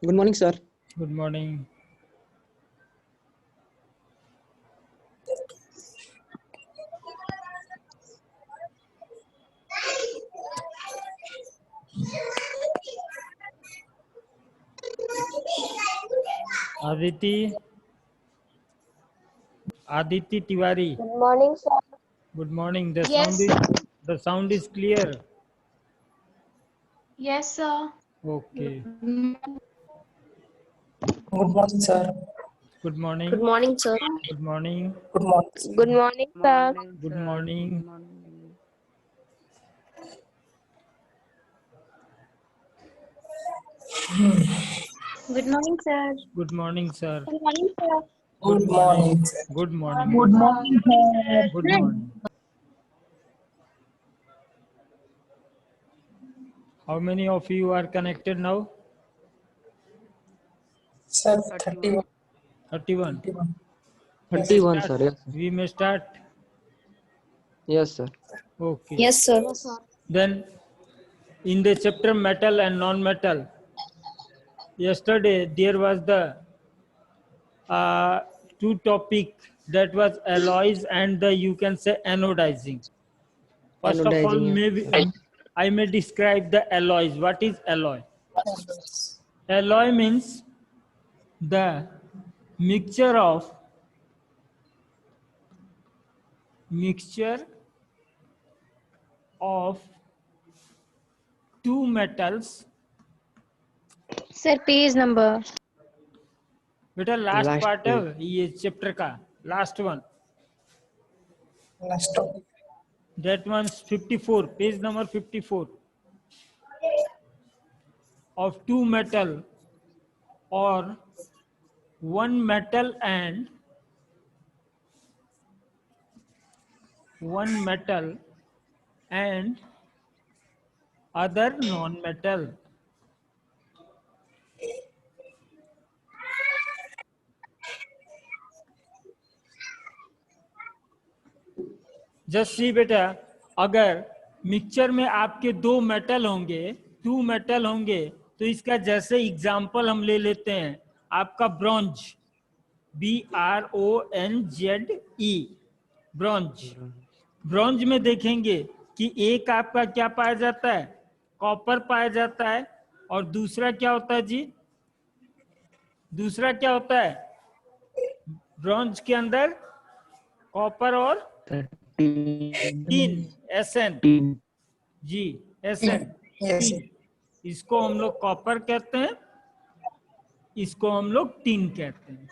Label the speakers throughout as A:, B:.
A: Good morning, sir.
B: Good morning. Aditi Tiwari.
C: Good morning, sir.
B: Good morning. The
C: Yes,
B: sound is clear.
C: yes, sir.
B: Okay.
D: Good morning, sir.
B: Good morning.
C: Good morning, sir.
B: Good morning.
D: Good morning, sir.
C: Good morning, sir.
B: Good morning.
C: Good morning, sir.
B: Good morning, sir.
C: Good morning, sir.
D: Good morning, sir.
B: Good morning.
D: Good morning, sir.
B: Good morning. How many of you are connected now?
D: Sir, 31.
B: 31.
A: 31, sir. Yes, sir.
B: We may start.
A: Yes, sir.
B: Okay.
C: Yes, sir.
B: Then in the chapter metal and non-metal, yesterday there was the two topic, that was alloys and the, you can say, anodizing. First of all,
A: Anodizing, yes,
B: maybe
A: sir.
B: I may describe the alloys. What is alloy? Alloy means the mixture of two metals.
C: Sir, page number.
B: बेटा last
A: Last
B: part है
A: page.
B: ये chapter का, last one.
D: Last topic.
B: That one's 54, page number 54. Of two metal or one metal and other non-metal. Just see बेटा, अगर mixture में आपके दो metal होंगे, टू मेटल होंगे, तो इसका जैसे एग्जांपल हम ले लेते हैं आपका ब्रॉन्ज, BRONZE, ब्रॉन्ज. ब्रॉन्ज में देखेंगे कि एक आपका क्या पाया जाता है, कॉपर पाया जाता है, और दूसरा क्या होता है जी, दूसरा क्या होता है ब्रॉन्ज के अंदर, कॉपर और
A: 13.
B: SN जी, SN.
D: Yes.
B: इसको हम लोग कॉपर कहते हैं, इसको हम लोग टिन कहते हैं.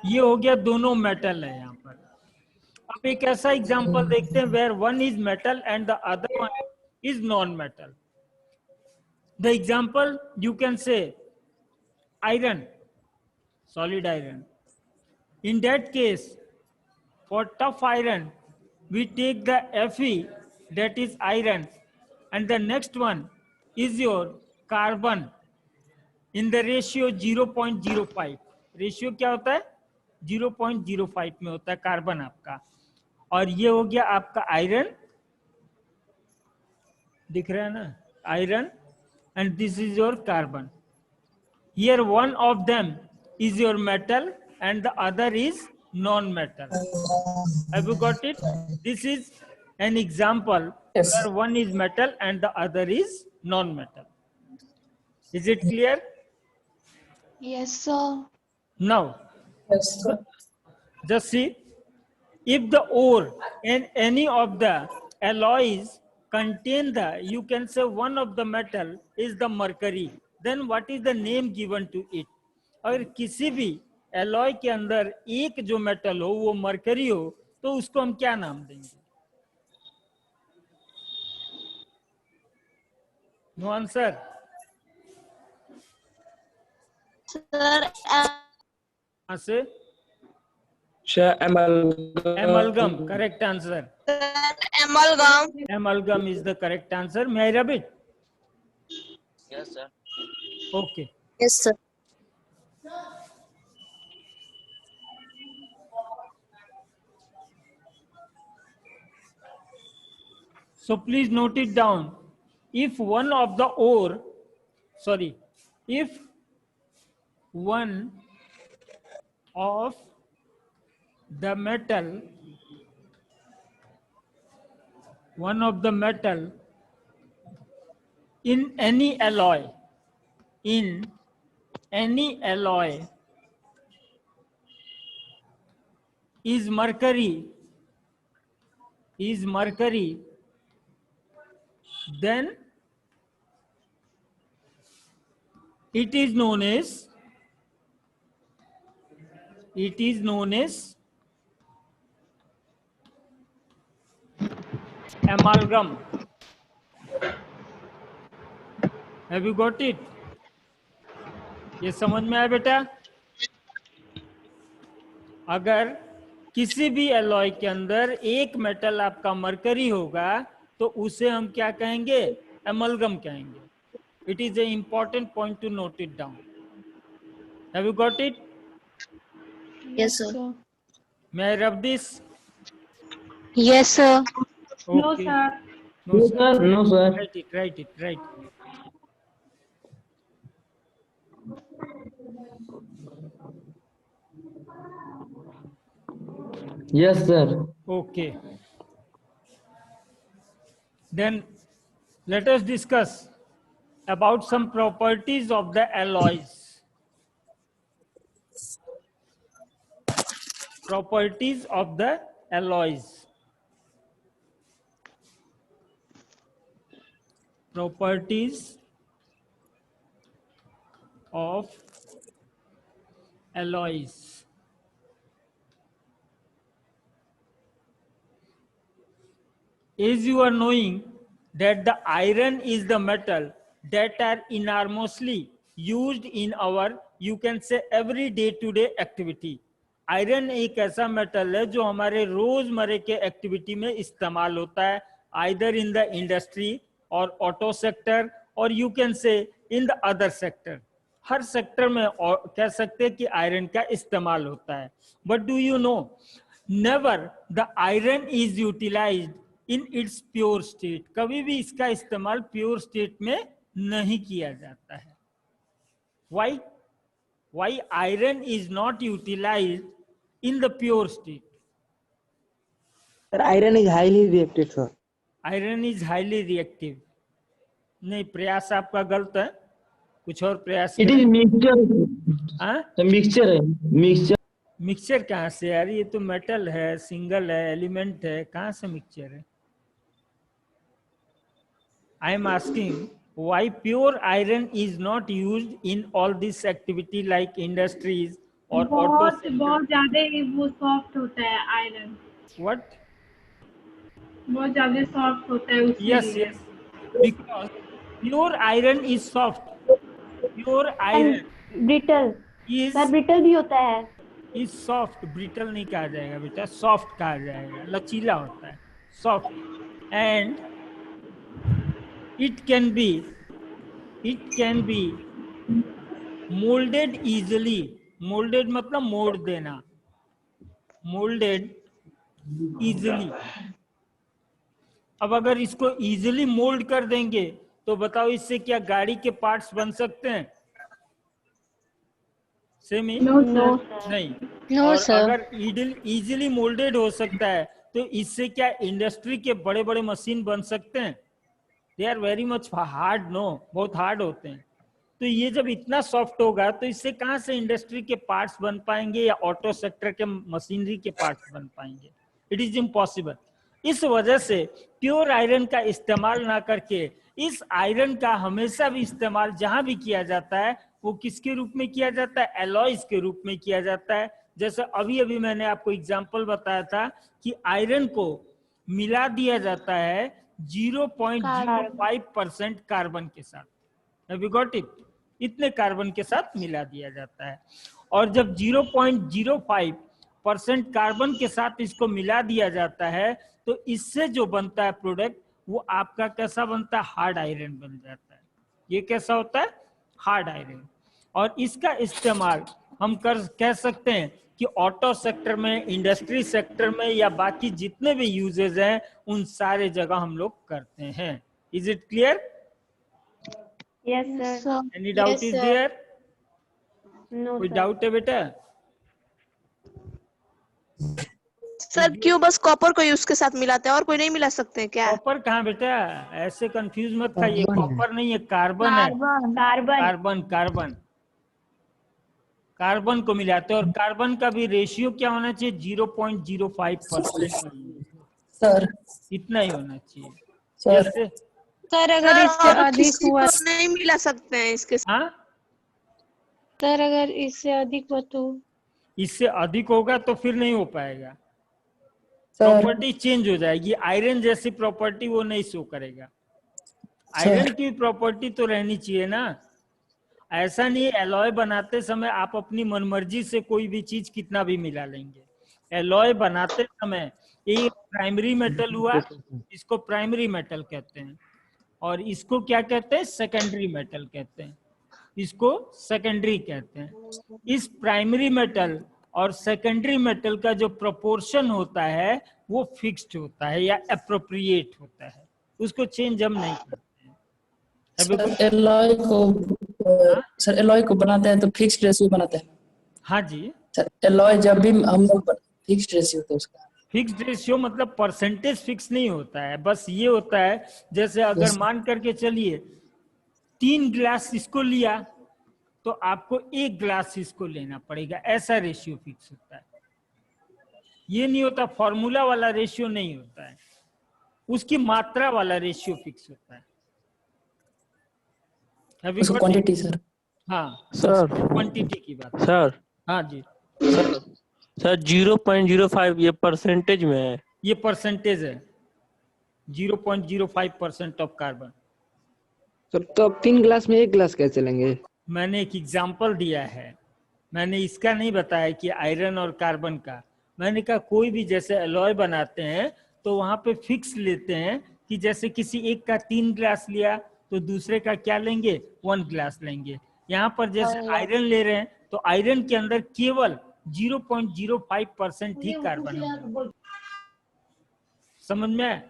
B: ये हो गया दोनों मेटल है यहाँ पर. अब एक ऐसा एग्जांपल देखते हैं where one is metal and the other one is non metal. The example you can say iron, solid iron. In that case, for tough iron, we take the Fe, that is iron, and the next one is your carbon in the ratio 0.05. Ratio क्या होता है, 0.05 में होता है carbon आपका. और ये हो गया आपका आयरन, दिख रहा है ना, iron, and this is your carbon. Here one of them is your metal and the other is non-metal. Have you got it? This is an example
D: Yes.
B: where one is metal and the other is non-metal. Is it clear?
C: Yes, sir.
B: Now,
D: Yes, sir.
B: just see, if the ore and any of the alloys contain the, you can say one of the metal is the mercury, then what is the name given to it? अगर किसी भी alloy के अंदर एक जो metal हो वो mercury हो, तो उसको हम क्या नाम देंगे? No answer.
C: Sir,
B: से
A: Sir, amalgam.
B: amalgam, correct answer.
C: amalgam.
B: Amalgam is the correct answer. May I rub it?
A: Yes, sir.
B: Okay.
C: Yes, sir.
B: So please note it down. If one of the ore, sorry, if one of the metal, in any alloy, is mercury, then it is known as amalgam. Have you got it? ये समझ में आया बेटा? अगर किसी भी alloy के अंदर एक मेटल आपका मरकरी होगा तो उसे हम क्या कहेंगे? एमलगम कहेंगे. It is an important point to note it down. Have you got it?
C: Yes, sir.
B: May I rub this?
C: Yes, sir.
B: Okay.
E: No, sir.
B: No, sir.
A: No, sir.
B: Write it.
A: Yes, sir.
B: Okay. Then let us discuss about some properties of the alloys. Properties of the alloys. Properties of alloys. As you are knowing that the iron is the metal that are enormously used in our, you can say, every day to day activity. Iron एक ऐसा metal है जो हमारे रोजमर्रा के activity में इस्तेमाल होता है, आइदर इन द इंडस्ट्री और ऑटो सेक्टर, और यू कैन से in the other sector. Her sector में कह सकते हैं कि आयरन का इस्तेमाल होता है. But do you know, never the iron is utilized in its pure state. कभी भी इसका इस्तेमाल प्योर स्टेट में नहीं किया जाता है. Why iron is not utilized in the pure state?
A: Sir, iron is highly reactive, sir.
B: Iron is highly reactive. नहीं, प्रयास आपका गलत है, कुछ और प्रयास.
A: It is mixture.
B: हाँ,
A: The mixture है.
B: मिक्सचर कहाँ से यार? ये तो मेटल है, सिंगल है, एलिमेंट है, कहाँ से मिक्सचर है? I am asking why pure iron is not used in all this activity like industries or auto sector.
E: बहुत ज्यादा वो सॉफ्ट होता है आयरन.
B: What?
E: बहुत ज्यादा सॉफ्ट होता है उसके
B: Yes,
E: लिए.
B: yes. Because pure iron is soft. Pure iron
F: brittle.
B: is
F: sir brittle भी होता है.
B: soft. Brittle नहीं कहा जाएगा बेटा, soft कहा जाएगा, लचीला होता है, soft. And it can be molded easily. Molded मतलब मोड़ देना. Molded easily. अब अगर इसको easily मोल्ड कर देंगे तो बताओ इससे क्या गाड़ी के पार्ट्स बन सकते हैं? Semi?
E: No,
F: no
E: sir.
F: Sir.
B: नहीं.
C: No,
B: और
C: sir.
B: अगर इजीली मोल्डेड हो सकता है तो इससे क्या इंडस्ट्री के बड़े बड़े मशीन बन सकते हैं? They are very much hard. No, बहुत हार्ड होते हैं. तो ये जब इतना सॉफ्ट होगा तो इससे कहां से इंडस्ट्री के पार्ट्स बन पाएंगे या ऑटो सेक्टर के मशीनरी के पार्ट्स बन पाएंगे? It is impossible. इस वजह से प्योर आयरन का इस्तेमाल ना करके इस आयरन का हमेशा भी इस्तेमाल जहां भी किया जाता है वो किसके रूप में किया जाता है? एलॉयज के रूप में किया जाता है. जैसे अभी अभी मैंने आपको एग्जांपल बताया था कि आयरन को मिला दिया जाता है 0.05% कार्बन के साथ. Have you got it? इतने कार्बन के साथ मिला दिया जाता है. और जब 0.05% कार्बन के साथ इसको मिला दिया जाता है तो इससे जो बनता है प्रोडक्ट वो आपका कैसा बनता है? हार्ड आयरन बन जाता है. ये कैसा होता है? Hard iron. और इसका इस्तेमाल हम कह सकते हैं कि ऑटो सेक्टर में, इंडस्ट्री सेक्टर में या बाकी जितने भी यूजेस हैं उन सारे जगह हम लोग करते हैं। Is it clear?
F: Yes
C: Yes,
F: सर।
C: sir.
B: Any doubt is there?
F: No
B: कोई
F: सर।
B: डाउट है बेटा?
G: सर क्यों बस कॉपर को ही उसके साथ मिलाते हैं और कोई नहीं मिला सकते हैं क्या?
B: कॉपर कहाँ बेटा? ऐसे कंफ्यूज मत खाइए, कॉपर नहीं है, कार्बन है।
C: Carbon.
F: Carbon.
B: Carbon carbon carbon को मिलाते हैं। और कार्बन का भी रेशियो क्या होना चाहिए? 0.05%।
D: सर
B: इतना ही होना चाहिए।
D: सर
B: जैसे
C: सर अगर
G: सर
C: इससे
G: और
C: अधिक
G: किसी
C: हुआ,
G: को नहीं मिला सकते हैं इसके साथ?
B: हाँ,
C: सर अगर इससे अधिक हुआ तो?
B: इससे अधिक होगा तो फिर नहीं हो पाएगा,
D: सर
B: प्रॉपर्टी चेंज हो जाएगी। आयरन जैसी प्रॉपर्टी वो नहीं शो करेगा। आयरन की प्रॉपर्टी तो रहनी चाहिए ना। ऐसा नहीं एलॉय बनाते समय आप अपनी मनमर्जी से कोई भी चीज कितना भी मिला लेंगे। एलॉय बनाते समय ये प्राइमरी मेटल हुआ, इसको प्राइमरी मेटल कहते हैं, और इसको क्या कहते हैं? सेकेंडरी मेटल कहते हैं। इसको सेकेंडरी कहते हैं। इस प्राइमरी मेटल और सेकेंडरी मेटल का जो प्रोपोर्शन होता है वो फिक्स्ड होता है या एप्रोप्रिएट होता है, उसको चेंज हम नहीं करते हैं।
D: सर एलॉय को सर एलॉय को बनाते हैं तो फिक्स्ड रेशियो बनाते हैं।
B: हाँ जी,
D: सर एलॉय जब भी हम लोग फिक्स्ड रेशियो होता है उसका।
B: फिक्स्ड रेशियो मतलब परसेंटेज फिक्स नहीं होता है, बस ये होता है जैसे अगर मान करके चलिए 3 ग्लास इसको लिया तो आपको 1 ग्लास इसको लेना पड़ेगा, ऐसा रेशियो फिक्स होता है। ये नहीं होता, फॉर्मूला वाला रेशियो नहीं होता है, उसकी मात्रा वाला रेशियो फिक्स होता है।
D: उसका क्वांटिटी सर।
B: हाँ
H: सर
B: क्वांटिटी की बात।
H: सर
B: हाँ जी
H: सर सर 0.05 ये परसेंटेज में है।
B: ये परसेंटेज है, 0.05% ऑफ कार्बन।
A: सर तो अब 3 ग्लास में 1 ग्लास कैसे लेंगे?
B: मैंने एक एग्जाम्पल दिया है, मैंने इसका नहीं बताया कि आयरन और कार्बन का। मैंने कहा कोई भी जैसे एलॉय बनाते हैं तो वहां पे फिक्स लेते हैं कि जैसे किसी एक का 3 ग्लास लिया तो दूसरे का क्या लेंगे? 1 ग्लास लेंगे। यहाँ पर जैसे आयरन ले रहे हैं तो आयरन के अंदर केवल 0.05% ही कार्बन होगा। समझ में?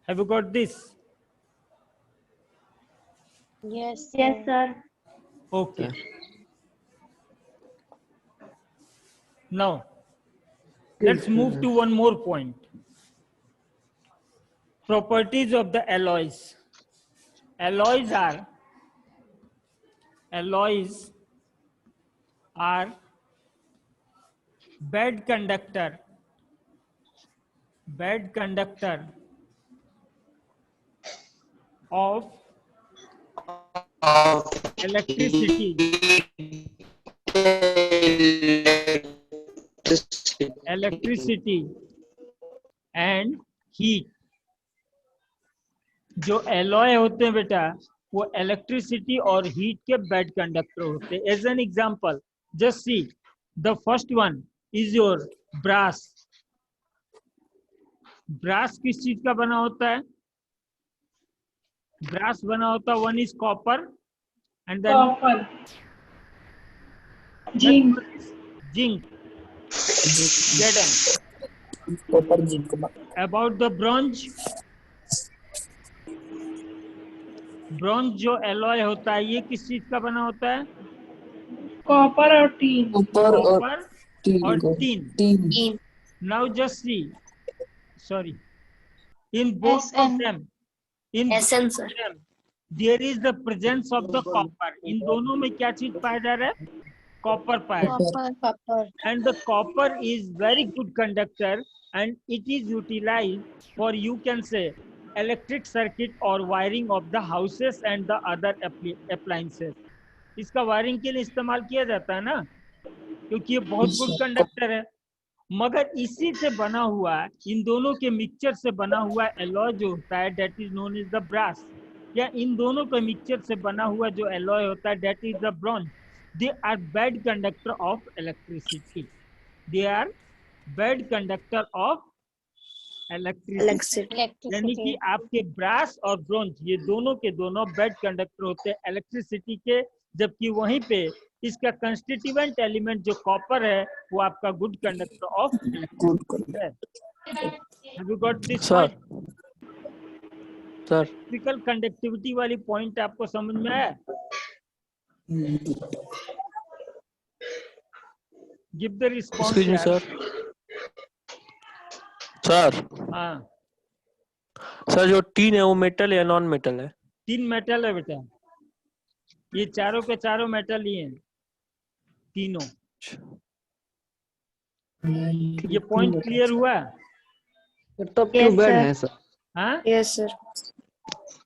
B: Have you got this?
C: Yes,
F: yes sir.
B: Okay. Now, let's move to one more point. Properties of the alloys. Alloys are bad conductor of electricity and heat. जो एलॉय होते हैं बेटा वो इलेक्ट्रिसिटी और हीट के बैड कंडक्टर होते हैं। As an example, just see the first one is your brass. Brass किस चीज का बना होता है? ब्रास बना होता है, one is copper and than
E: copper, zinc,
B: zinc, Zn.
D: Copper zinc.
B: About the bronze, bronze जो एलॉय होता है ये किस चीज का बना होता है?
E: कॉपर और टीन।
D: कॉपर और
B: और tin. Now just see, sorry, in both of
C: SN.
B: them, in both of them, there is the presence of the copper. इन दोनों में क्या चीज पाया जा रहा है? कॉपर पाया जा रहा है।
C: Copper.
B: And the copper is very good conductor and it is utilized for, you can say, electric circuit or wiring of the houses and the other appliances. इसका वायरिंग के लिए इस्तेमाल किया जाता है ना, क्योंकि ये बहुत गुड कंडक्टर है। मगर इसी से बना हुआ, इन दोनों के मिक्सचर से बना हुआ एलॉय जो होता है that is known as the brass, या इन दोनों के मिक्सचर से बना हुआ जो एलॉय होता है that is the bronze. They are bad conductor of electricity. They are bad conductor of electricity. यानी कि आपके ब्रास और ब्रोंज ये दोनों के दोनों बैड कंडक्टर होते हैं इलेक्ट्रिसिटी के, जबकि वहीं पे इसका कंस्टिट्यूएंट एलिमेंट जो कॉपर है वो आपका गुड कंडक्टर ऑफ इलेक्ट्रिसिटी है। Have you got this
H: sir
B: point?
H: Sir
B: electrical conductivity वाली पॉइंट आपको समझ में आया? Give the response
H: excuse me
B: यार।
H: सर
B: हाँ,
H: सर जो टीन है वो मेटल या नॉन मेटल है?
B: तीन मेटल है बेटा, ये चारों के चारों मेटल ही हैं, तीनों। ये पॉइंट क्लियर हुआ?
A: तब
C: Yes,
A: क्यों बेड
C: sir.
A: है सर?
B: हाँ,
C: यस सर।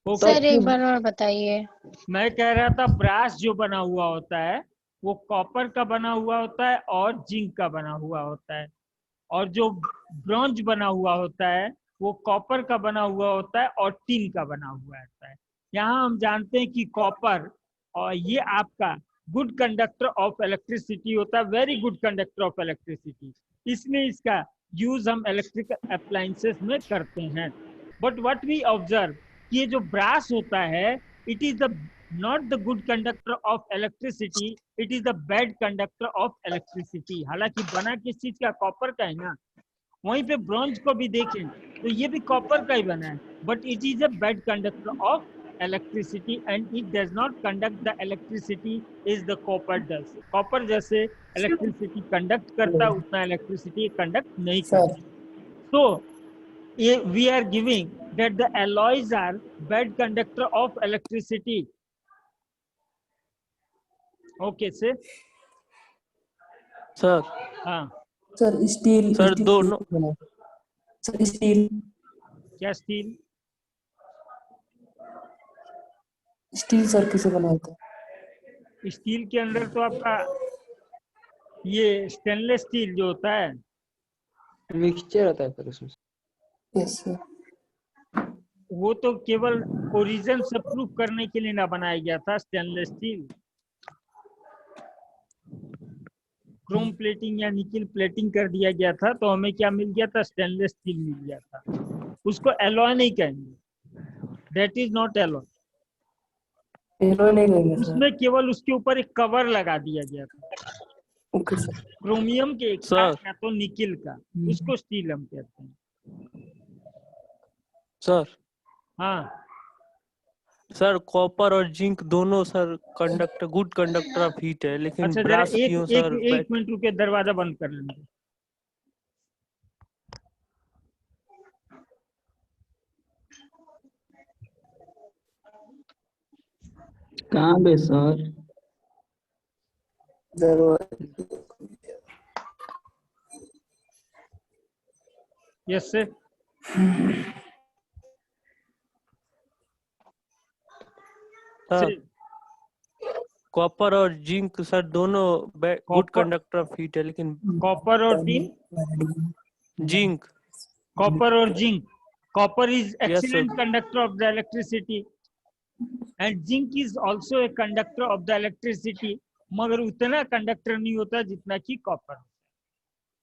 B: ओके।
C: सर एक बार और बताइए।
B: मैं कह रहा था ब्रास जो बना हुआ होता है वो कॉपर का बना हुआ होता है और जिंक का बना हुआ होता है, और जो ब्रॉन्ज बना हुआ होता है वो कॉपर का बना हुआ होता है और टिन का बना हुआ होता है। यहाँ हम जानते हैं कि कॉपर और ये आपका गुड कंडक्टर ऑफ इलेक्ट्रिसिटी होता है, very good conductor of electricity, इसलिए इसका यूज हम इलेक्ट्रिकल अप्लायंसेस में करते हैं। बट व्हाट वी ऑब्जर्व, ये जो ब्रास होता है it is the not the good conductor of electricity, it is the bad conductor of electricity. हालांकि बना किस चीज का, कॉपर का है ना। वहीं पे ब्रॉन्ज को भी देखें तो ये भी कॉपर का ही बना है, but it is a bad conductor of electricity and it does not conduct the electricity is the copper does. Copper जैसे इलेक्ट्रिसिटी कंडक्ट करता है उतना इलेक्ट्रिसिटी कंडक्ट नहीं करता। So we are giving that the alloys are bad conductor of electricity. Okay, sir.
H: Sir
B: हाँ,
D: sir steel
H: sir दोनों
D: sir steel
B: क्या steel?
D: Steel sir किसे बना होता है?
B: स्टील के अंदर तो आपका ये स्टेनलेस स्टील जो होता है,
A: मिक्सचर होता है सर उसमें।
D: Yes sir.
B: वो तो केवल ओरिजिन से प्रूफ करने के लिए ना बनाया गया था स्टेनलेस स्टील। क्रोम प्लेटिंग या निकल प्लेटिंग कर दिया गया था तो हमें क्या मिल गया था, स्टेनलेस स्टील मिल गया था। उसको एलॉय नहीं कहेंगे, that is not alloy.
D: Alloy नहीं कहेंगे सर।
B: उसमें केवल उसके ऊपर एक कवर लगा दिया गया था
D: ओके सर।
B: क्रोमियम के एक
H: सर।
B: या तो निकिल का, उसको स्टील हम कहते हैं।
H: सर
B: हाँ
H: सर कॉपर और जिंक दोनों sir conductor good conductor of heat है, लेकिन
B: अच्छा, जरा
H: ब्रास
B: एक
H: क्यों
B: एक
H: सर
B: एक मिनट रुके, दरवाजा बंद कर लेंगे।
A: कहाँ पे sir?
B: Yes sir.
H: Sir copper और जिंक सर दोनों good
B: Copper-
H: conductor of heat है, लेकिन
B: कॉपर और टिन,
H: जिंक
B: कॉपर और zinc. Copper is
H: sir.
B: excellent conductor of the electricity and zinc is also a conductor of the electricity, मगर उतना conductor नहीं होता जितना कि कॉपर।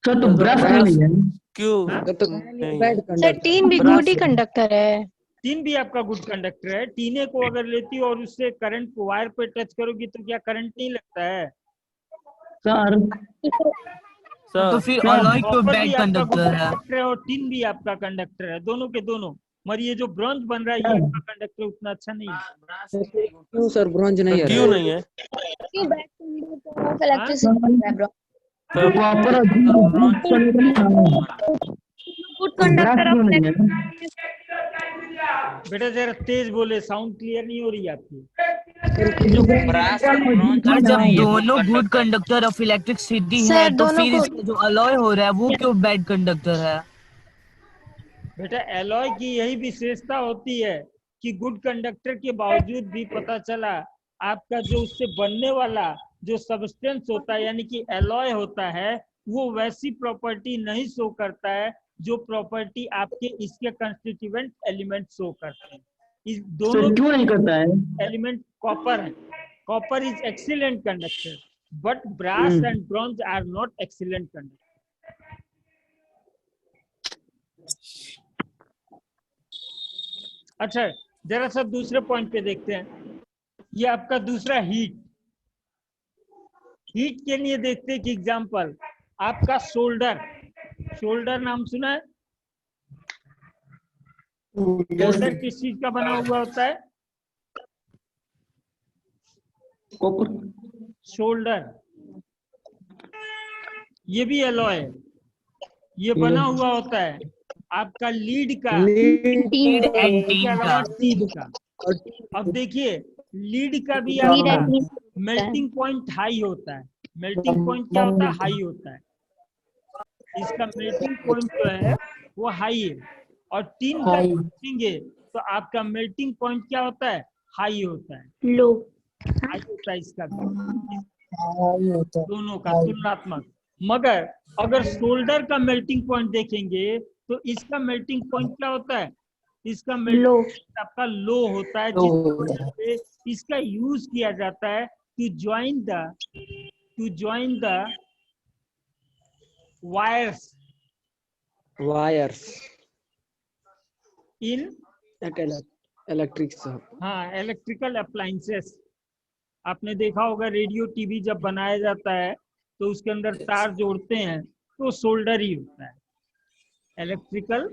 A: सर तो
H: सर,
A: ब्रश
H: ब्रश
A: नहीं है।
H: क्यों
A: तो
H: नहीं
A: बैड
C: सर
A: कंडक्टर।
C: टीन भी
H: ब्रास
C: गुड ही
H: है।
C: कंडक्टर है।
B: टीन भी आपका गुड कंडक्टर है। टीने को अगर लेती हो और उससे करंट को वायर पे टच करोगी तो क्या करंट नहीं लगता है?
A: सर
H: सर
I: फिर
A: सर,
I: अलॉय क्यों
B: कॉपर
I: बैड
B: भी आपका गुड
I: कंडक्टर है?
B: कंडक्टर है और टिन भी आपका कंडक्टर है, दोनों के दोनों। मगर ये जो ब्रॉन्ज बन रहा है ये आपका कंडक्टर उतना अच्छा नहीं है।
A: क्यों सर ब्रॉन्ज नहीं है?
H: क्यों नहीं है?
C: क्यों बैड कंडक्टर ऑफ इलेक्ट्रिसिटी है ब्रो?
H: सर
A: कॉपर और
C: गुड कंडक्टर ऑफ
B: बेटा जरा तेज बोले, साउंड क्लियर नहीं हो रही आपकी।
I: सर जब दोनों गुड कंडक्टर ऑफ इलेक्ट्रिसिटी है
C: सर,
I: तो
C: दोनों
I: फिर
C: को-
I: इसका जो अलॉय हो रहा है वो क्यों बैड कंडक्टर है?
B: बेटा एलॉय की यही विशेषता होती है कि गुड कंडक्टर के बावजूद भी पता चला आपका जो उससे बनने वाला जो सब्सटेंस होता है यानी कि एलॉय होता है वो वैसी प्रॉपर्टी नहीं शो करता है जो प्रॉपर्टी आपके इसके कंस्टिट्यूएंट एलिमेंट शो करते हैं। इस दोनों
A: क्यों नहीं करता है?
B: एलिमेंट कॉपर है। Copper is excellent conductor but brass and bronze are not excellent conductor. अच्छा, जरा सा दूसरे पॉइंट पे देखते हैं। ये आपका दूसरा हीट, हीट के लिए देखते हैं कि एग्जांपल आपका शोल्डर, शोल्डर नाम सुना है? शोल्डर किस चीज का बना हुआ होता है?
D: कॉपर।
B: शोल्डर, ये भी एलॉय है, ये बना हुआ होता है आपका लीड का,
I: लीड एंड
B: इसके
I: टीन
B: अलावा
I: का।
B: टीन का। अब देखिए लीड का भी
C: लीड
B: आपका
C: एंड
B: मेल्टिंग पॉइंट हाई होता है। मेल्टिंग पॉइंट क्या होता है? हाई होता है। इसका मेल्टिंग पॉइंट जो है वो हाई है, और टीन का देखेंगे तो आपका मेल्टिंग पॉइंट क्या होता है? हाई होता है।
C: लो।
B: हाई होता है इसका भी, दोनों का तुलनात्मक। मगर अगर शोल्डर का मेल्टिंग पॉइंट देखेंगे तो इसका मेल्टिंग पॉइंट क्या होता है? इसका मेल्टिंग
C: लो।
B: पॉइंट आपका लो होता है, जिसकी वजह से इसका यूज किया जाता है to join the wires in
A: electric.
B: हाँ इलेक्ट्रिकल अप्लायंसेस। आपने देखा होगा रेडियो टीवी जब बनाया जाता है तो उसके अंदर तार जोड़ते हैं तो शोल्डर ही होता है। Electrical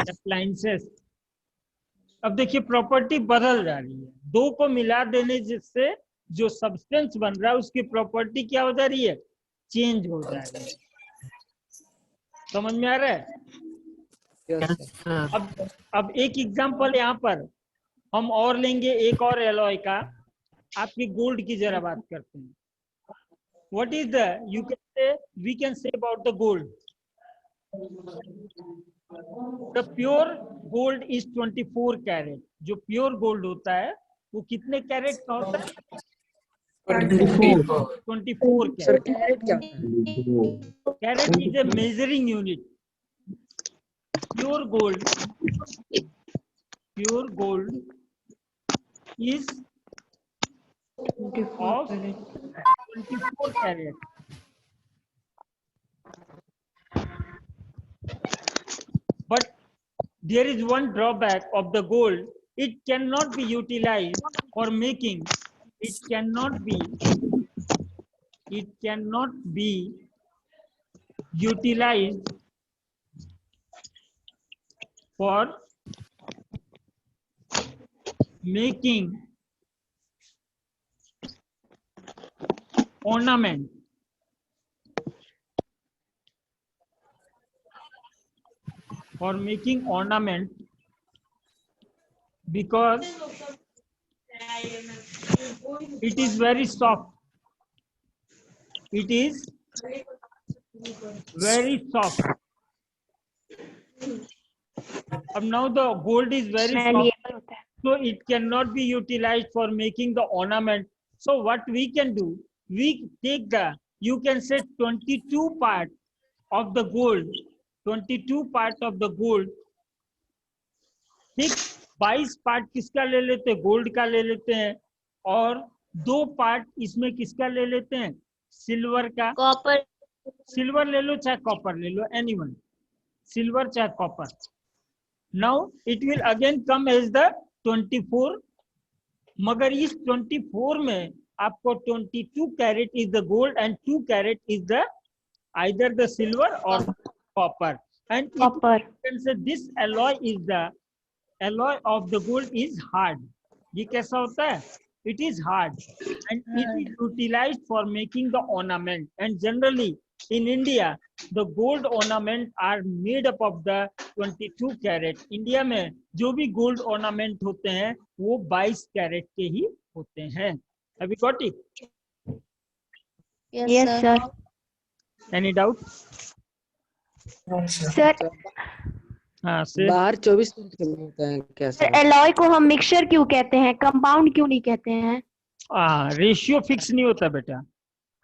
B: appliances. अब देखिए प्रॉपर्टी बदल जा रही है, दो को मिला देने जिससे जो सब्सटेंस बन रहा है उसकी प्रॉपर्टी क्या हो जा रही है? चेंज हो जा रही है। समझ में आ रहा है? अब एक एग्जांपल यहाँ पर हम और लेंगे, एक और एलॉय का। आपके गोल्ड की जरा बात करते हैं। What is the we can say about the gold? The pure gold is 24 carat. जो प्योर गोल्ड होता है वो कितने कैरेट का होता है? 24 carat. Carat is a measuring unit. Pure gold is of 24 carat. But there is one drawback of the gold. It cannot be utilized for making. It cannot be utilized for making ornament. For making ornament, because it is very soft. It is very soft. Now the gold is very soft, so it cannot be utilized for making the ornament. So what we can do, we take the, you can say 22 part of the gold, 22 part of the gold, ठीक 22 part किसका ले लेते हैं? Gold का ले लेते हैं, और 2 पार्ट इसमें किसका ले लेते हैं? सिल्वर का।
C: कॉपर।
B: सिल्वर ले लो चाहे कॉपर ले लो, एनीवन, सिल्वर चाहे copper. Now it will again come as the 24, मगर इस 24 में आपको 22 carat is the gold and 2 carat is the either the silver or copper, and
C: Copper.
B: you can say this alloy is the alloy of the gold is hard. ये कैसा होता है? It is hard and it is utilized for making the ornament, and generally in India the gold ornament are made up of the 22 carat. India में जो भी gold ornament होते हैं वो 22 कैरेट के ही होते हैं। Have you got it?
C: Yes, sir.
B: Any doubt?
C: Sir
B: हाँ से
A: बाहर 24 होता है कैसे?
C: एलॉय को हम मिक्सचर क्यों कहते हैं, कंपाउंड क्यों नहीं कहते हैं?
B: रेशियो फिक्स नहीं होता बेटा।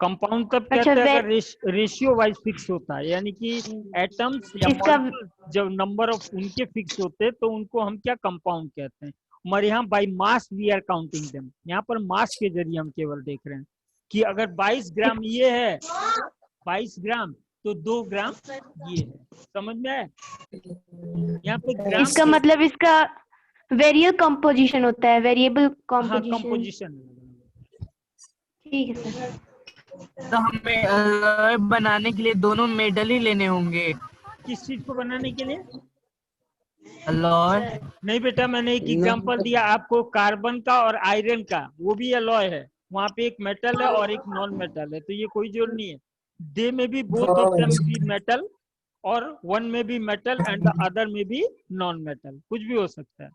B: कंपाउंड तब
C: अच्छा,
B: कहते हैं अगर रेशियो वाइज फिक्स होता है, यानी कि एटम्स या मॉलिक्यूल जब नंबर ऑफ उनके फिक्स होते हैं तो उनको हम क्या कंपाउंड कहते हैं। हमारे यहाँ by mass we are counting them. यहाँ पर मास के जरिए हम केवल देख रहे हैं कि अगर 22 ग्राम ये है, 22 ग्राम तो 2 ग्राम ये है। समझ में आया? यहाँ पे ग्राम
C: इसका मतलब इसका वेरिएबल कंपोजिशन होता है, वेरिएबल
B: हाँ
C: कंपोजिशन।
B: कंपोजिशन।
F: ठीक है सर।
I: तो हमें alloy बनाने के लिए दोनों मेटल ही लेने होंगे।
B: किस चीज को बनाने के लिए?
I: अलॉय
B: नहीं बेटा, मैंने एक एग्जांपल दिया आपको कार्बन का और आयरन का, वो भी अलॉय है। वहां पे एक मेटल है और एक नॉन मेटल है, तो ये कोई जोड़ नहीं है। दे में भी both of them be metal, और वन में भी मेटल एंड द अदर में भी नॉन मेटल, कुछ भी हो सकता है।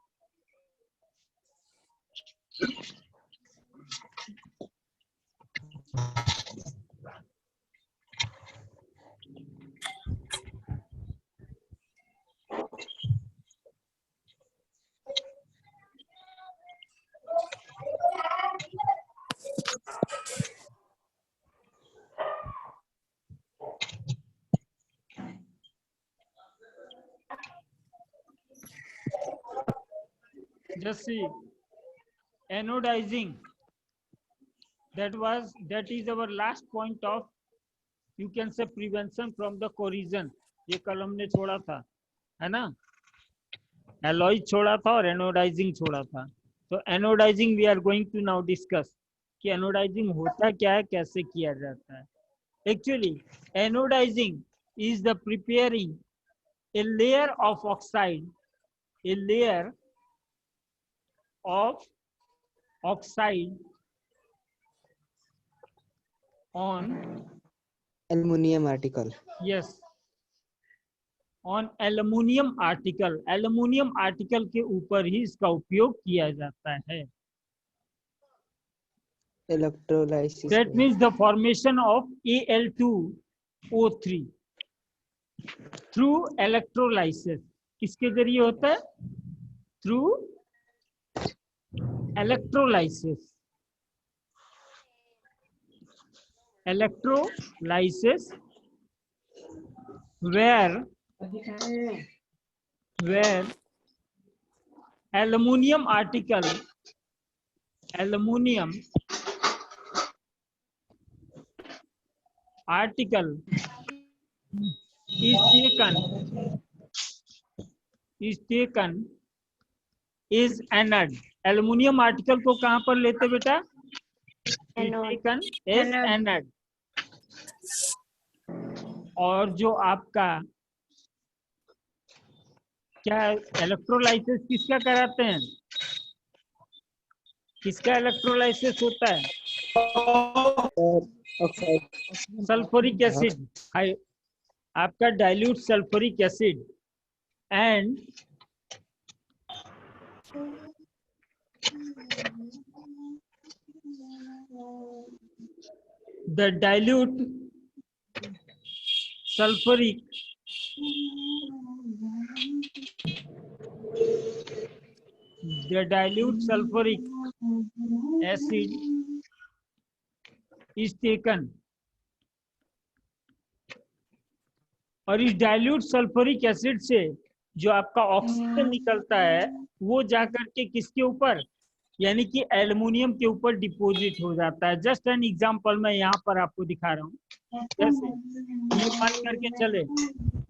B: Just see, anodizing, that is our last point of, you can say, prevention from the corrosion। ये कल हमने छोड़ा था, है ना? एलॉय छोड़ा था और एनोडाइजिंग छोड़ा था। तो anodising we are going to now discuss कि एनोडाइजिंग होता क्या है, कैसे किया जाता है। Actually anodising is the preparing a layer of oxide, a layer of oxide on
A: aluminum article.
B: yes, on aluminium article। aluminium article के ऊपर ही इसका उपयोग किया जाता है।
A: Electrolysis
B: That means the formation of Al2O3 through electrolysis। किसके जरिए होता है? Through electrolysis। electrolysis where aluminium article is taken is anode। Aluminium article को कहां पर लेते बेटा? taken is anode। और जो आपका क्या इलेक्ट्रोलाइसिस किसका कराते हैं? किसका इलेक्ट्रोलाइसिस होता है? सल्फ्यूरिक एसिड, आपका dilute sulphuric acid and the dilute sulfuric acid is taken। और इस डाइल्यूट सल्फ्यूरिक एसिड से जो आपका ऑक्सीजन निकलता है वो जाकर के किसके ऊपर, यानी कि एल्युमिनियम के ऊपर डिपॉजिट हो जाता है। जस्ट एन एग्जांपल मैं यहाँ पर आपको दिखा रहा हूँ। जैसे ये मान करके चले,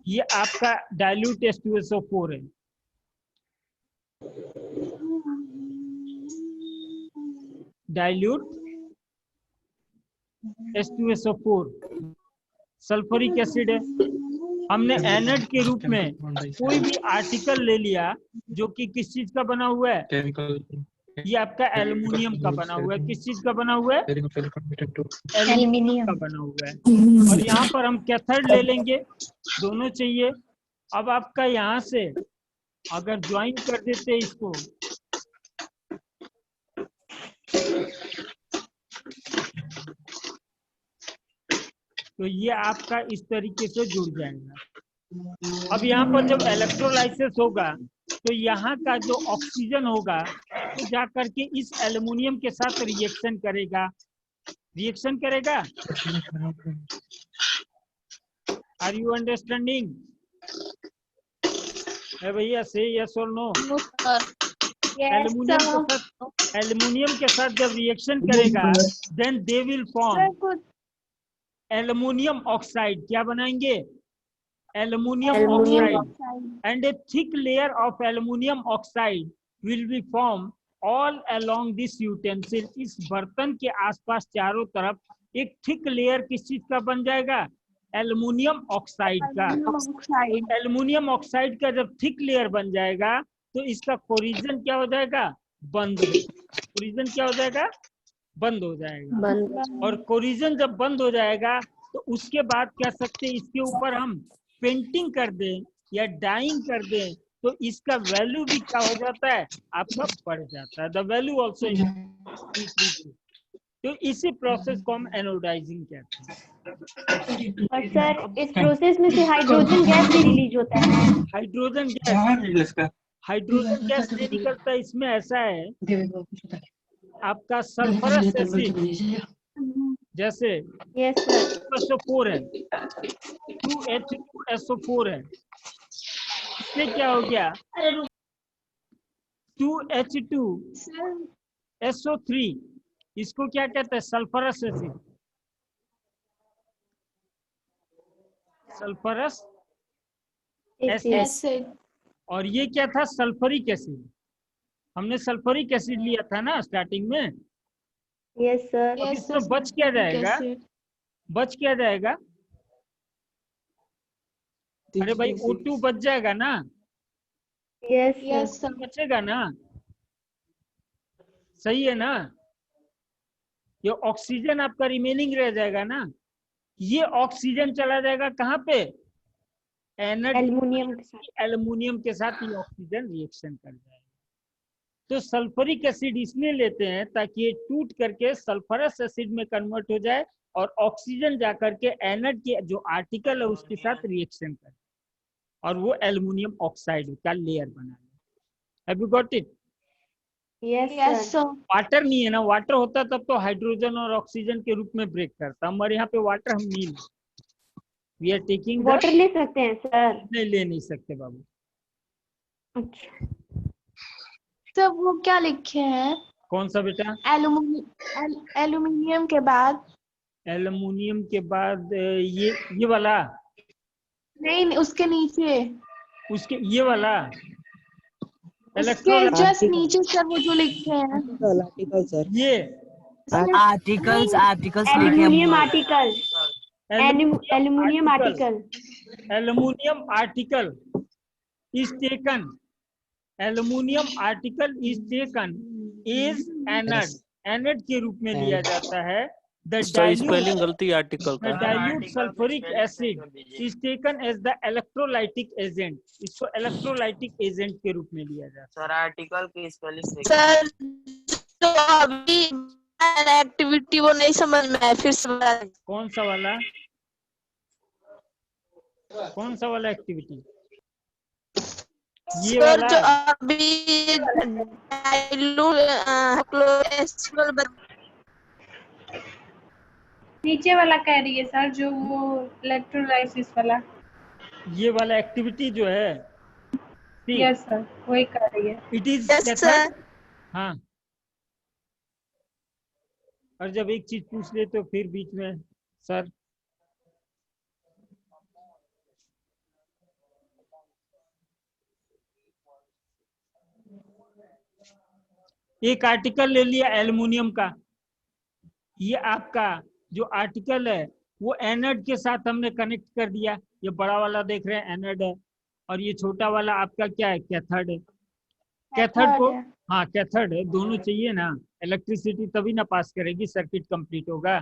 B: ये आपका डाइल्यूट H2SO4 है। डाइल्यूट H2SO4 सल्फ्यूरिक एसिड है। हमने एनएड के रूप में कोई भी आर्टिकल ले लिया जो कि किस चीज का बना हुआ है? ये आपका एल्युमिनियम का बना हुआ है। किस चीज का बना हुआ है? एल्युमिनियम का बना हुआ है। और यहाँ पर हम कैथोड ले लेंगे, दोनों चाहिए। अब आपका यहाँ से अगर ज्वाइन कर देते इसको, तो ये आपका इस तरीके से जुड़ जाएगा। अब यहाँ पर जब इलेक्ट्रोलाइसिस होगा तो यहाँ का जो ऑक्सीजन होगा तो जा करके इस एल्युमिनियम के साथ रिएक्शन करेगा। Are you understanding? भैया से यस और नो? एल्युमिनियम के साथ जब रिएक्शन करेगा then they will form aluminium oxide. क्या बनाएंगे? Aluminium oxide. And a thick layer of aluminium oxide will be formed all along this utensil, इस बर्तन के आसपास चारों तरफ एक थिक लेयर किस चीज का बन जाएगा? एल्युमिनियम ऑक्साइड का। एल्युमिनियम ऑक्साइड का जब थिक लेयर बन जाएगा तो इसका कोरिजन क्या हो जाएगा? बंद। कोरिजन क्या हो जाएगा? बंद हो जाएगा। और कोरिजन जब बंद हो जाएगा तो उसके बाद कह सकते हैं इसके ऊपर हम पेंटिंग कर दें या डाइंग कर दें तो इसका वैल्यू भी क्या हो जाता है? आपका बढ़ जाता है। The value also increase. तो इसी प्रोसेस को हम एनोडाइजिंग कहते हैं।
F: और सर इस प्रोसेस में से हाइड्रोजन गैस भी रिलीज होता है।
B: हाइड्रोजन गैस नहीं निकलता। इसमें ऐसा है आपका सल्फरस एसिड, जैसे
F: यस सर।
B: SO4 है, 2H2SO4 है, इससे क्या हो गया? 2H2SO3, इसको क्या कहते हैं? Sulphurous acid. Sulphurous acid. और ये क्या था? Sulphuric acid. हमने सल्फरिक एसिड लिया था ना स्टार्टिंग में।
F: Yes sir.
B: अब इसमें बच क्या जाएगा? बच क्या जाएगा? अरे भाई O2 बच जाएगा ना?
F: Yes sir.
B: बचेगा ना? सही है ना? ये ऑक्सीजन आपका रिमेनिंग रह जाएगा ना? ये ऑक्सीजन चला जाएगा कहाँ पे?
F: एल्युमिनियम के साथ।
B: एल्युमिनियम के साथ ये ऑक्सीजन रिएक्शन कर जाएगा। तो सल्फरिक एसिड इसलिए लेते हैं ताकि ये टूट करके सल्फरस एसिड में कन्वर्ट हो जाए और ऑक्सीजन जाकर के एनएड के जो आर्टिकल है उसके साथ रिएक्शन करे और वो एल्युमिनियम ऑक्साइड का लेयर बना ले। Have you got it?
F: Yes sir.
B: Water नहीं है ना? वाटर होता तब तो हाइड्रोजन और ऑक्सीजन के रूप में ब्रेक करता। हमारे यहाँ पे वाटर हम नहीं ले। वी आर टेकिंग
F: वाटर ले सकते हैं सर?
B: नहीं, ले नहीं सकते बाबू।
F: अच्छा
C: सर वो क्या लिखे हैं?
B: कौन सा बेटा?
C: एल्युमिनियम के बाद?
B: एल्युमिनियम के बाद ये वाला
C: नहीं, उसके नीचे।
B: उसके ये वाला
C: उसके जस्ट नीचे सर वो जो लिखे हैं
A: आर्टिकल सर।
B: ये
I: articles
F: aluminium article. Aluminium article.
B: Aluminium article is taken. Aluminium article is taken is anode. Anode के रूप में लिया जाता है। The
H: स्पेलिंग गलती आर्टिकल का।
B: dilute sulfuric acid is taken as the electrolytic agent। इसको इलेक्ट्रोलाइटिक एजेंट के रूप में लिया जाता है।
I: सर आर्टिकल की स्पेलिंग
G: सर जो अभी एक्टिविटी वो नहीं समझ में आया, फिर से बता दें।
B: कौन सा वाला? कौन सा वाला एक्टिविटी? ये
G: सर
B: वाला
G: जो अभी
E: नीचे वाला कह रही है सर, जो वो इलेक्ट्रोलाइसिस वाला।
B: ये वाला एक्टिविटी जो है
E: यस सर, वही कह रही है।
B: It is
G: sir.
B: हाँ, और जब एक चीज पूछ ले तो फिर बीच में सर। एक आर्टिकल ले लिया एल्युमिनियम का। ये आपका जो आर्टिकल है वो एनएड के साथ हमने कनेक्ट कर दिया। ये बड़ा वाला देख रहे हैं एनएड है और ये छोटा वाला आपका क्या है? कैथोड है। कैथोड को हाँ कैथोड है, दोनों चाहिए ना। इलेक्ट्रिसिटी तभी ना पास करेगी, सर्किट कंप्लीट होगा।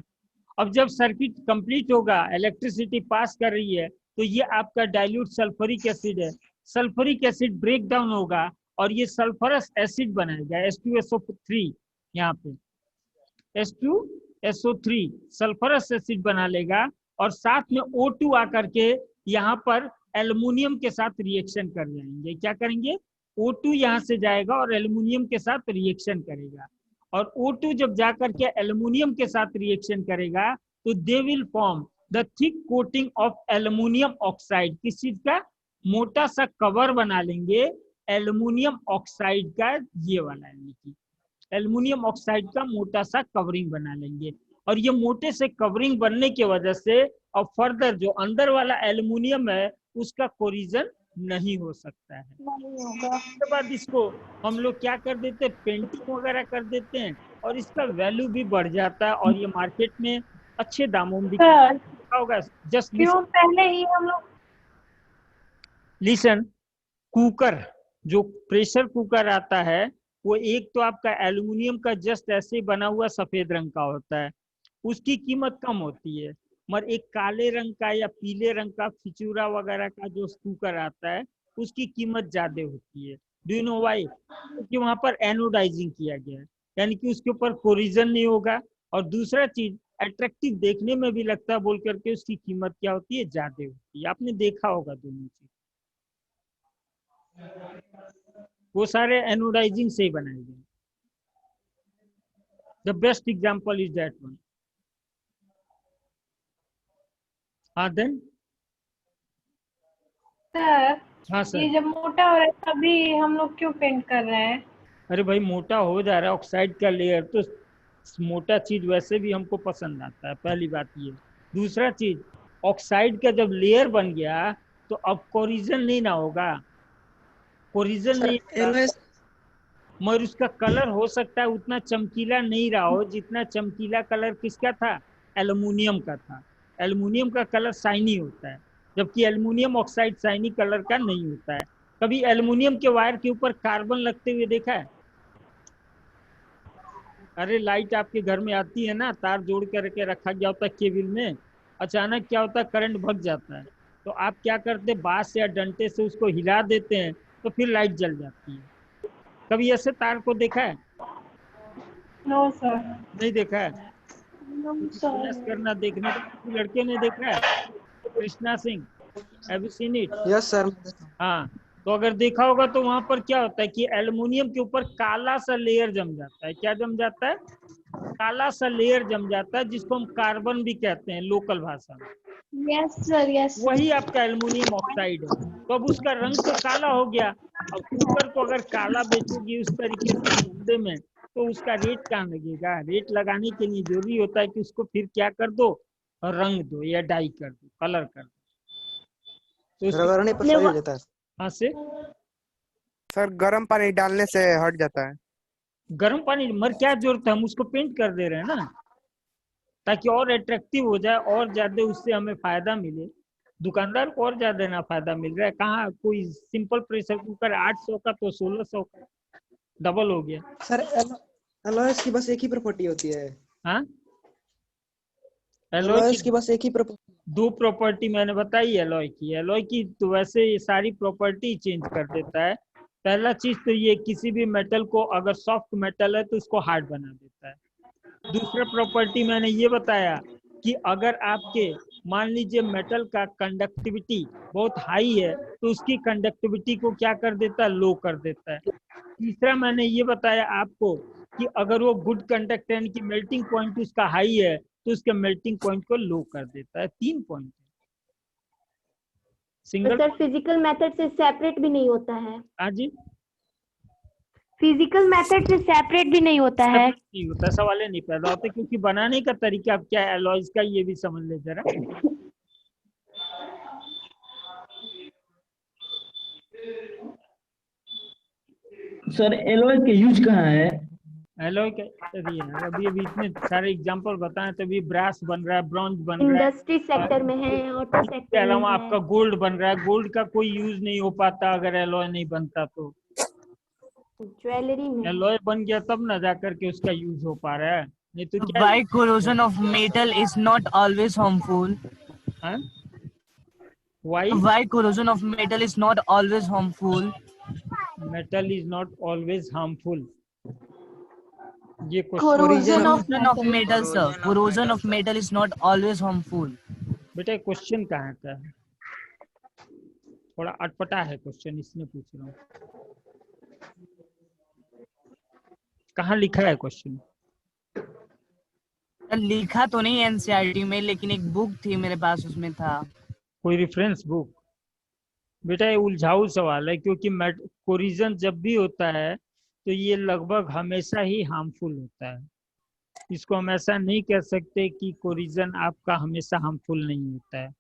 B: अब जब सर्किट कंप्लीट होगा, इलेक्ट्रिसिटी पास कर रही है, तो ये आपका डाइल्यूट सल्फरिक एसिड है। सल्फरिक एसिड ब्रेक डाउन होगा और ये सल्फरस एसिड बनाएगा H2SO3। यहाँ पे H2SO3 सल्फरस एसिड बना लेगा और साथ में O2 आकर के यहाँ पर एल्युमिनियम के साथ रिएक्शन कर जाएंगे। क्या करेंगे? O2 यहाँ से जाएगा और एल्युमिनियम के साथ रिएक्शन करेगा और O2 जब जाकर के एल्युमिनियम के साथ रिएक्शन करेगा तो दे will form the thick coating of aluminium oxide. किस चीज का? मोटा सा कवर बना लेंगे एल्युमिनियम ऑक्साइड का। ये वाला यानी कि एल्युमिनियम ऑक्साइड का मोटा सा कवरिंग बना लेंगे और ये मोटे से कवरिंग बनने की वजह से अब फर्दर जो अंदर वाला एल्युमिनियम है उसका कोरिजन नहीं हो सकता है।
C: नहीं होगा।
B: उसके बाद इसको हम लोग क्या कर देते हैं, पेंटिंग वगैरह कर देते हैं और इसका वैल्यू भी बढ़ जाता है और ये मार्केट में अच्छे दामों में
E: सर
B: बिकता होगा। जस्ट
E: क्यों पहले ही हम लोग
B: लिसन, कुकर जो प्रेशर कुकर आता है वो एक तो आपका एल्युमिनियम का जस्ट ऐसे बना हुआ सफेद रंग का होता है, उसकी कीमत कम होती है, मगर एक काले रंग का या पीले रंग का फिचूरा वगैरह का जो कुकर आता है उसकी कीमत ज्यादा होती है। Do you know why? क्योंकि वहां पर एनोडाइजिंग किया गया है, यानी कि उसके ऊपर कोरिजन नहीं होगा, और दूसरा चीज अट्रैक्टिव देखने में भी लगता है बोल करके उसकी कीमत क्या होती है, ज्यादा होती है। आपने देखा होगा दोनों चीज, वो सारे एनोडाइजिंग से ही बनाए गए। The best example is that one. हाँ देन,
E: सर
B: हाँ
E: ये
B: सर।
E: जब मोटा हो रहा है तभी हम लोग क्यों पेंट कर रहे हैं?
B: अरे भाई मोटा हो जा रहा है, ऑक्साइड का लेयर, तो मोटा चीज वैसे भी हमको पसंद आता है, पहली बात ये। दूसरा चीज, ऑक्साइड का जब लेयर बन गया तो अब कोरिजन नहीं ना होगा, कोरिजन
A: सर
B: नहीं होगा,
A: एलओएस
B: मगर उसका कलर हो सकता है उतना चमकीला नहीं रहा हो जितना चमकीला कलर किसका था, एल्युमिनियम का था। एल्युमिनियम का कलर शाइनी होता है, जबकि एल्युमिनियम ऑक्साइड शाइनी कलर का नहीं होता है। कभी एल्युमिनियम के वायर के ऊपर कार्बन लगते हुए देखा है? अरे लाइट आपके घर में आती है ना, तार जोड़ करके रखा गया होता है केबल में, अचानक क्या होता है, करंट भग जाता है, तो आप क्या करते, बांस या डंडे से उसको हिला देते हैं तो फिर लाइट जल जाती है। कभी ऐसे तार को देखा है?
E: No sir.
B: नहीं देखा है?
C: नो
B: प्रयास
C: सर।
B: करना देखने का, किसी लड़के ने देखा है? Krishna Singh, have you seen it?
A: Yes sir.
B: हाँ, तो अगर देखा होगा तो वहां पर क्या होता है कि एल्युमिनियम के ऊपर काला सा लेयर जम जाता है। क्या जम जाता है? काला सा लेयर जम जाता है, जिसको हम कार्बन भी कहते हैं लोकल भाषा में।
C: Yes sir, yes.
B: वही आपका एल्युमिनियम ऑक्साइड है। तो अब उसका रंग तो काला हो गया। अब कुकर को अगर काला बेचोगी उस तरीके से धंधे में, तो उसका रेट कहाँ लगेगा? रेट लगाने के लिए जरूरी होता है कि उसको फिर क्या कर दो, रंग दो या डाई कर दो, कलर कर दो। तो उसके
A: रगड़ने पर सही हो जाता है।
B: हाँ से
J: सर गर्म पानी डालने से हट जाता है।
B: गर्म पानी, मर क्या जरूरत है, हम उसको पेंट कर दे रहे हैं ना, ताकि और अट्रैक्टिव हो जाए और ज्यादा उससे हमें फायदा मिले। दुकानदार को और ज्यादा ना फायदा मिल रहा है। कहाँ कोई सिंपल प्रेशर कुकर 800 का तो 1600 का, डबल हो गया।
A: सर एलओएस की बस एक ही प्रॉपर्टी होती है।
B: हाँ, एलॉय
A: एलओएस
B: की
A: की बस एक ही प्रॉपर्टी।
B: 2 प्रॉपर्टी मैंने बताई एलॉय की। एलॉय की तो वैसे ये सारी प्रॉपर्टी चेंज कर देता है। पहला चीज तो ये, किसी भी मेटल को अगर सॉफ्ट मेटल है तो उसको हार्ड बना देता है। दूसरा प्रॉपर्टी मैंने ये बताया कि अगर आपके मान लीजिए मेटल का कंडक्टिविटी बहुत हाई है तो उसकी कंडक्टिविटी को क्या कर देता है, लो कर देता है। तीसरा मैंने ये बताया आपको कि अगर वो गुड कंडक्टर यानी कि मेल्टिंग पॉइंट उसका हाई है तो उसके मेल्टिंग पॉइंट को लो कर देता है। 3 point. Single
F: sir physical method से सेपरेट भी नहीं होता है।
B: हाँ जी,
F: फिजिकल मेथड से सेपरेट भी नहीं होता है।
B: नहीं होता, सवाल नहीं पैदा होता, क्योंकि बनाने का तरीका अब क्या है एलॉयज का, ये भी समझ ले जरा।
K: सर एलॉय के यूज कहाँ है?
B: एलॉय का यार अभी अभी इतने सारे एग्जांपल बताएं, तो अभी ब्रास बन रहा है, ब्रॉन्ज बन रहा है,
F: इंडस्ट्री सेक्टर में है, ऑटो
B: इसके
F: सेक्टर में
B: अलावा
F: है।
B: आपका गोल्ड बन रहा है। गोल्ड का कोई यूज नहीं हो पाता अगर एलॉय नहीं बनता, तो
F: ज्वेलरी में
B: एलॉय बन गया तब ना जाकर के उसका यूज हो पा रहा है, नहीं तो क्या।
I: Why corrosion of metal is not always harmful? Why corrosion of metal is not always harmful?
B: Metal is not always harmful. ये
I: corrosion of metal, sir. Corrosion of metal is not always harmful.
B: बेटा question कहाँ का है? थोड़ा अटपटा है question, इसलिए पूछ रहा हूँ। कहाँ लिखा है क्वेश्चन?
I: लिखा तो नहीं एनसीईआरटी में, लेकिन एक बुक थी मेरे पास, उसमें था।
B: कोई रेफरेंस बुक? बेटा ये उलझाऊ सवाल है, क्योंकि कोरिजन जब भी होता है तो ये लगभग हमेशा ही हार्मफुल होता है। इसको हम ऐसा नहीं कह सकते कि कोरिजन आपका हमेशा हार्मफुल नहीं होता है,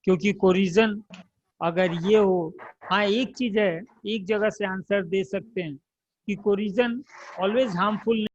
B: क्योंकि कोरिजन अगर ये हो। हाँ एक चीज है, एक जगह से आंसर दे सकते हैं कि कोरिजन ऑलवेज हार्मफुल